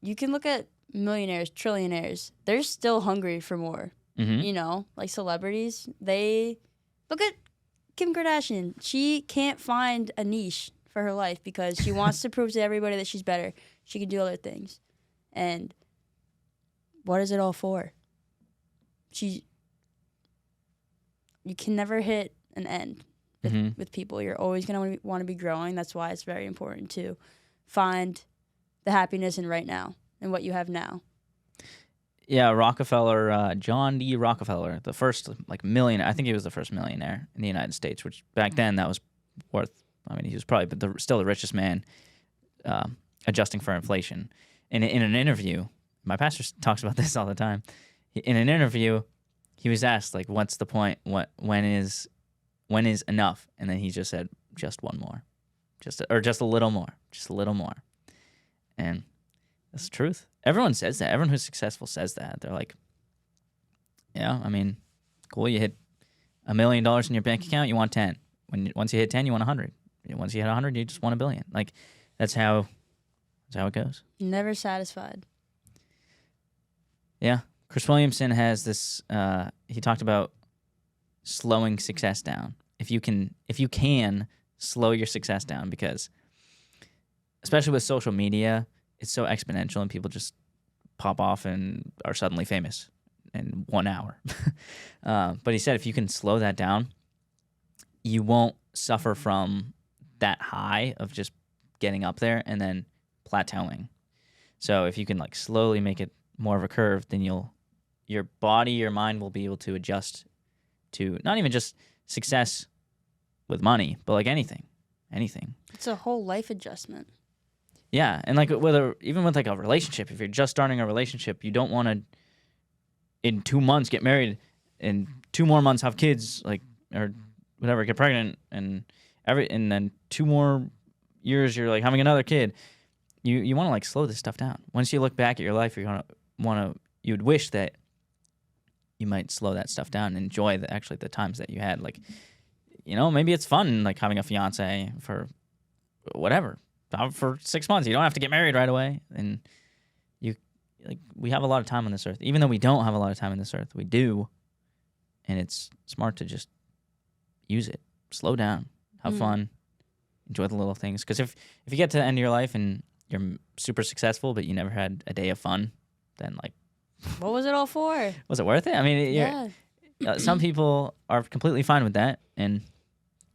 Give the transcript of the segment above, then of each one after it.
you can look at millionaires, trillionaires. They're still hungry for more. Mm-hmm. You know, like celebrities. They look at Kim Kardashian. She can't find a niche for her life because she wants to prove to everybody that she's better. She can do other things. And what is it all for? You can never hit an end with people. You're always going to want to be growing. That's why it's very important to find the happiness in right now and what you have now. Yeah, Rockefeller, John D. Rockefeller, the first millionaire. I think he was the first millionaire in the United States, which back then that was worth. I mean, he was probably still the richest man, adjusting for inflation. And in an interview, my pastor talks about this all the time. In an interview, he was asked "What's the point? When is enough?" And then he just said, "Just one more, just a little more, just a little more." And that's the truth. Everyone says that. Everyone who's successful says that. They're like, yeah, I mean, cool. You hit $1 million in your bank account, you want 10. Once you hit 10, you want 100. Once you hit 100, you just want $1 billion. That's how it goes. Never satisfied. Yeah. Chris Williamson has this. He talked about slowing success down. If you can slow your success down, because especially with social media, it's so exponential and people just pop off and are suddenly famous in 1 hour. But he said if you can slow that down, you won't suffer from that high of just getting up there and then plateauing. So if you can slowly make it more of a curve, then your body, your mind will be able to adjust to not even just success with money, but anything. It's a whole life adjustment. Yeah, and even with a relationship, if you're just starting a relationship, you don't want to in 2 months get married, in 2 more months have kids, or whatever, get pregnant, and then 2 more years you're having another kid. You want to slow this stuff down. Once you look back at your life, you'd wish that you might slow that stuff down and enjoy the times that you had. Maybe it's fun having a fiance for whatever. For 6 months, you don't have to get married right away, and we have a lot of time on this earth. Even though we don't have a lot of time on this earth, we do, and it's smart to just use it. Slow down, have fun, enjoy the little things. Because if you get to the end of your life and you're super successful, but you never had a day of fun, then what was it all for? Was it worth it? I mean, yeah. Some people are completely fine with that, and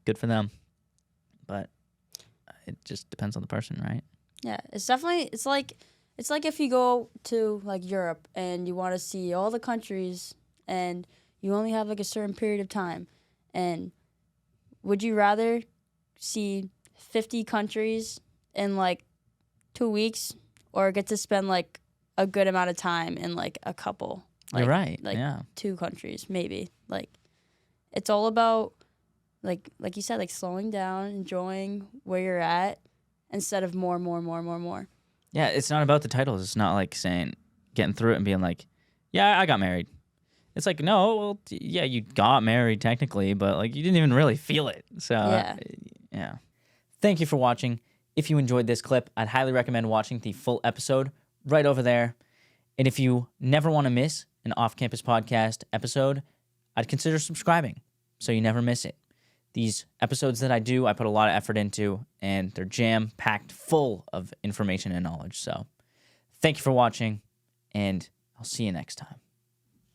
good for them, but it just depends on the person, right? Yeah, it's definitely it's like if you go to Europe and you want to see all the countries and you only have a certain period of time, and would you rather see 50 countries in 2 weeks or get to spend a good amount of time in a couple? You're right. Yeah. 2 countries maybe. It's all about like you said, slowing down, enjoying where you're at instead of more. Yeah, it's not about the titles. It's not getting through it and being yeah, I got married. It's no, well, yeah, you got married technically, but you didn't even really feel it. So yeah. Thank you for watching. If you enjoyed this clip, I'd highly recommend watching the full episode right over there. And if you never want to miss an off-campus podcast episode, I'd consider subscribing so you never miss it. These episodes that I do, I put a lot of effort into, and they're jam-packed full of information and knowledge. So thank you for watching, and I'll see you next time.